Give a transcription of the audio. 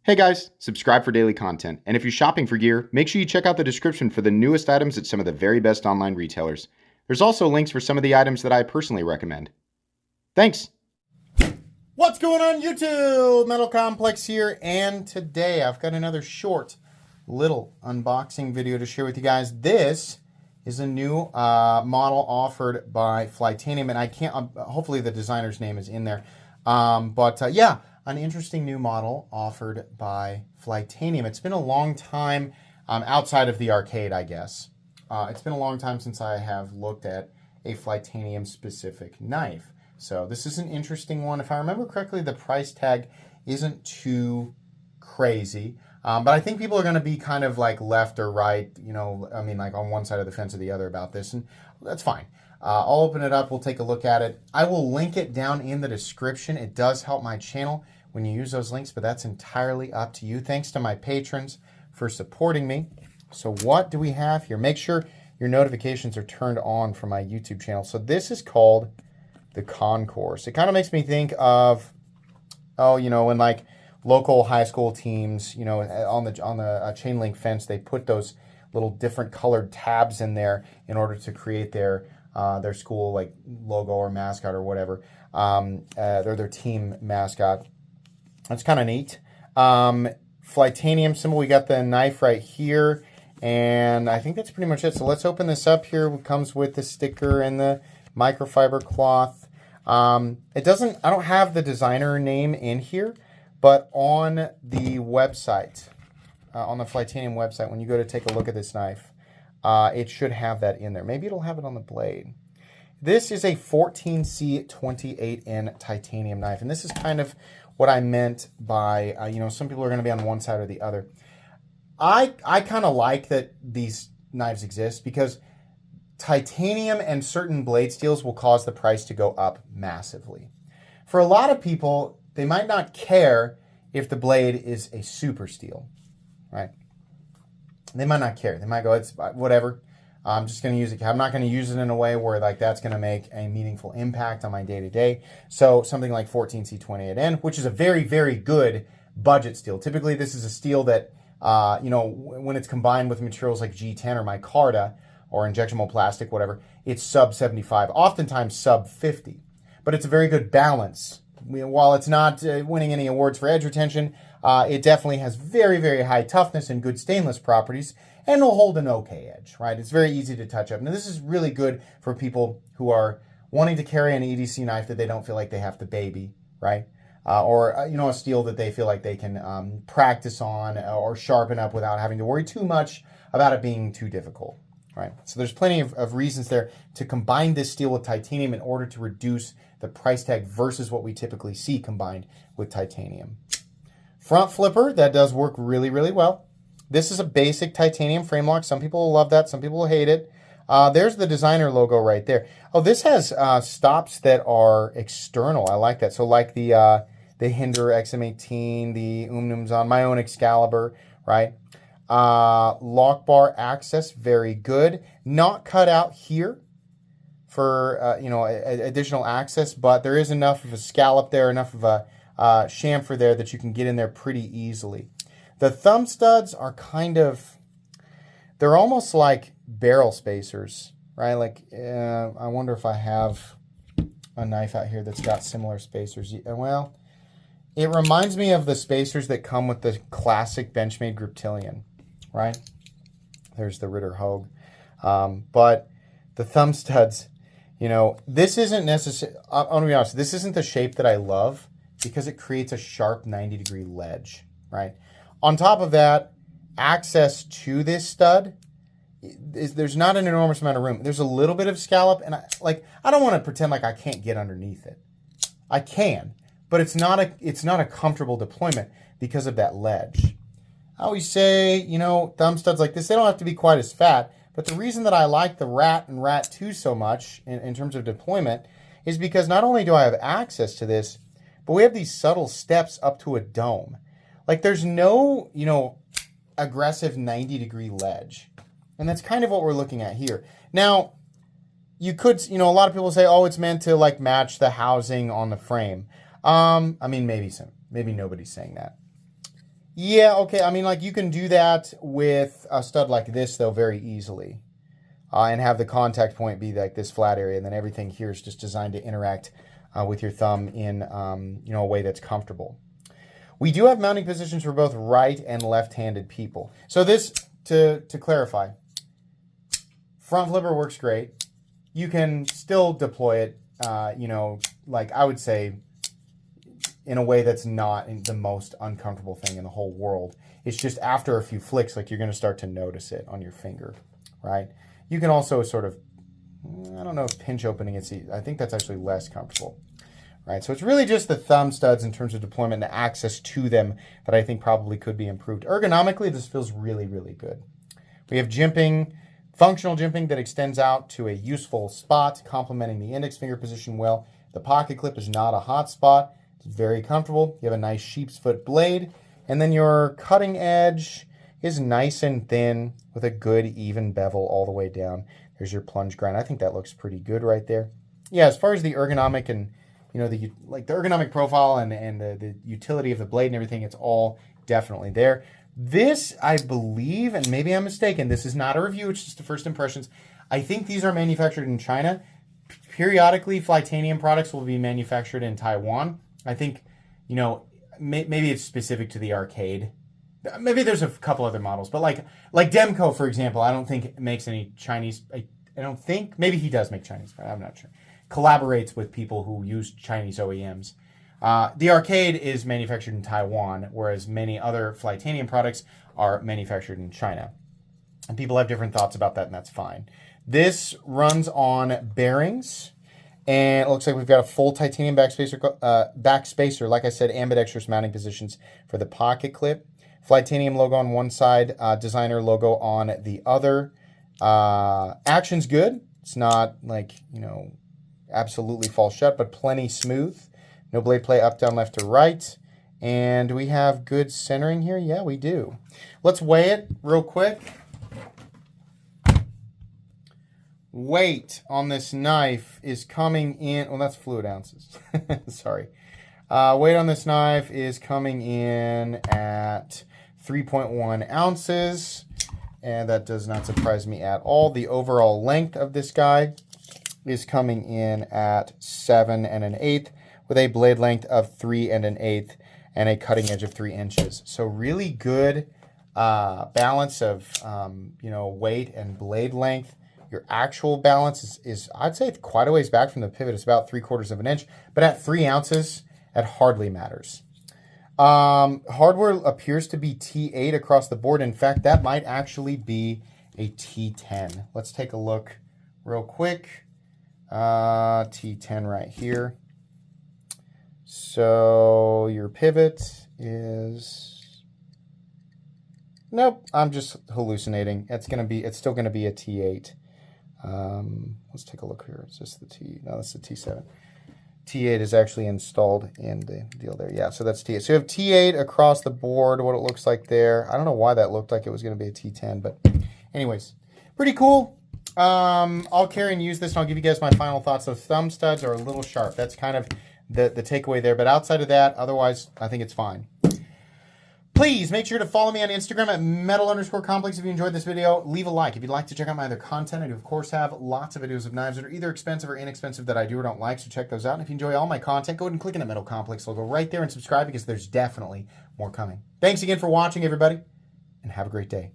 Hey guys, subscribe for daily content. And if you're shopping for gear, make sure you check out the description for the newest items at some of the very best online retailers. There's also links for some of the items that I personally recommend. Thanks! What's going on YouTube? Metal Complex here, and today I've got another short little unboxing video to share with you guys. This is a new model offered by Flytanium, and I can't, hopefully the designer's name is in there. Yeah, an interesting new model offered by Flytanium. It's been a long time outside of the arcade, I guess. It's been a long time since I have looked at a Flytanium specific knife. So this is an interesting one. If I remember correctly, the price tag isn't too crazy. But I think people are going to be kind of like left or right, you know, I mean, like on one side of the fence or the other about this, and that's fine. I'll open it up. We'll take a look at it. I will link it down in the description. It does help my channel when you use those links, but that's entirely up to you. Thanks to my patrons for supporting me. So what do we have here? Make sure your notifications are turned on for my YouTube channel. So this is called the Concourse. It kind of makes me think of, you know, when like local high school teams, you know, on the chain link fence, they put those little different colored tabs in there in order to create their school like logo or mascot or whatever. They're their team mascot. That's kind of neat. Flytanium symbol. We got the knife right here, and I think that's pretty much it. So let's open this up here. It comes with the sticker and the microfiber cloth. It doesn't. I don't have the designer name in here, but on the website, on the Flytanium website, when you go to take a look at this knife, it should have that in there. Maybe it'll have it on the blade. This is a 14C28N titanium knife, and this is kind of what I meant by, you know, some people are going to be on one side or the other. I kind of like that these knives exist because titanium and certain blade steels will cause the price to go up massively. For a lot of people, they might not care if the blade is a super steel, right? They might not care. They might go, it's whatever. I'm just going to use it. I'm not going to use it in a way where like that's going to make a meaningful impact on my day-to-day. So something like 14C28N, which is a very, very good budget steel. Typically, this is a steel that, you know, when it's combined with materials like G10 or micarta or injection mold plastic, whatever, it's sub 75, oftentimes sub 50. But it's a very good balance. While it's not winning any awards for edge retention, it definitely has very, very high toughness and good stainless properties, and it'll hold an okay edge, right? It's very easy to touch up. Now, this is really good for people who are wanting to carry an EDC knife that they don't feel like they have to baby, right? Or, you know, a steel that they feel like they can practice on or sharpen up without having to worry too much about it being too difficult, right? So there's plenty of reasons there to combine this steel with titanium in order to reduce the price tag versus what we typically see combined with titanium. Front flipper, that does work really, really well. This is a basic titanium frame lock. Some people will love that. Some people will hate it. There's the designer logo right there. Oh, this has stops that are external. I like that. So like the Hinder XM18, the Umnumzon, my own Excalibur, right? Lock bar access, very good. Not cut out here for you know, additional access, but there is enough of a scallop there, enough of a chamfer there that you can get in there pretty easily. The thumb studs are kind of, they're almost like barrel spacers, right? Like, I wonder if I have a knife out here that's got similar spacers. Well, it reminds me of the spacers that come with the classic Benchmade Griptilian, right? There's the Ritter Hogue. But the thumb studs, you know, this isn't necessarily, I want to be honest, this isn't the shape that I love because it creates a sharp 90-degree ledge, right? On top of that, access to this stud, there's not an enormous amount of room. There's a little bit of scallop, and I don't want to pretend like I can't get underneath it. I can, but it's not a comfortable deployment because of that ledge. I always say, you know, thumb studs like this, they don't have to be quite as fat, but the reason that I like the Rat and Rat 2 so much in terms of deployment is because not only do I have access to this, but we have these subtle steps up to a dome. Like there's no, you know, aggressive 90-degree ledge. And that's kind of what we're looking at here. Now, you could, you know, a lot of people say, oh, it's meant to like match the housing on the frame. I mean, maybe nobody's saying that. Yeah, okay. I mean, like you can do that with a stud like this, though, very easily. And have the contact point be like this flat area, and then everything here is just designed to interact with your thumb in a way that's comfortable. We do have mounting positions for both right and left-handed people. So this, to clarify, front flipper works great. You can still deploy it, like I would say, in a way that's not the most uncomfortable thing in the whole world. It's just after a few flicks, like you're going to start to notice it on your finger, right? You can also sort of, I don't know if pinch opening is, I think that's actually less comfortable, right? So it's really just the thumb studs in terms of deployment and access to them that I think probably could be improved. Ergonomically, this feels really, really good. We have jimping, functional jimping that extends out to a useful spot, complementing the index finger position well. The pocket clip is not a hot spot. It's very comfortable. You have a nice sheep's foot blade, and then your cutting edge is nice and thin with a good even bevel all the way down. There's your plunge grind. I think that looks pretty good right there. Yeah, as far as the ergonomic and the ergonomic profile and the utility of the blade and everything, it's all definitely there. This, I believe, and maybe I'm mistaken, this is not a review, it's just the first impressions. I think these are manufactured in China. Periodically, Flytanium products will be manufactured in Taiwan. I think, maybe it's specific to the arcade. Maybe there's a couple other models, but like Demco, for example, I don't think it makes any Chinese. I don't think. Maybe he does make Chinese, but I'm not sure. Collaborates with people who use Chinese OEMs. The arcade is manufactured in Taiwan, whereas many other Flytanium products are manufactured in China. And people have different thoughts about that, and that's fine. This runs on bearings, and it looks like we've got a full titanium backspacer, like I said, ambidextrous mounting positions for the pocket clip. Flytanium logo on one side, designer logo on the other. Action's good. It's not like, absolutely falls shut, but plenty smooth. No blade play up, down, left, or right. And we have good centering here. Yeah, we do. Let's weigh it real quick. Weight on this knife is coming in, well, that's fluid ounces. Sorry. Weight on this knife is coming in at 3.1 ounces, and that does not surprise me at all. The overall length of this guy is coming in at 7 1/8, with a blade length of 3 1/8 and a cutting edge of 3 inches. So really good balance of weight and blade length. Your actual balance is I'd say quite a ways back from the pivot. It's about 3/4 of an inch, but at 3 ounces, that hardly matters. Hardware appears to be T8 across the board. In fact, that might actually be a T10. Let's take a look real quick. T10 right here. So your pivot is, nope, I'm just hallucinating. It's still gonna be a T8. Let's take a look here. Is this the T? No, that's the T7. T8 is actually installed in the deal there. Yeah, so that's T8. So you have T8 across the board, what it looks like there. I don't know why that looked like it was going to be a T10, but anyways, pretty cool. I'll carry and use this, and I'll give you guys my final thoughts. Those thumb studs are a little sharp. That's kind of the takeaway there. But outside of that, otherwise, I think it's fine. Please make sure to follow me on Instagram at metal_complex if you enjoyed this video. Leave a like. If you'd like to check out my other content, I do, of course, have lots of videos of knives that are either expensive or inexpensive that I do or don't like, so check those out. And if you enjoy all my content, go ahead and click on the Metal Complex logo right there and subscribe because there's definitely more coming. Thanks again for watching, everybody, and have a great day.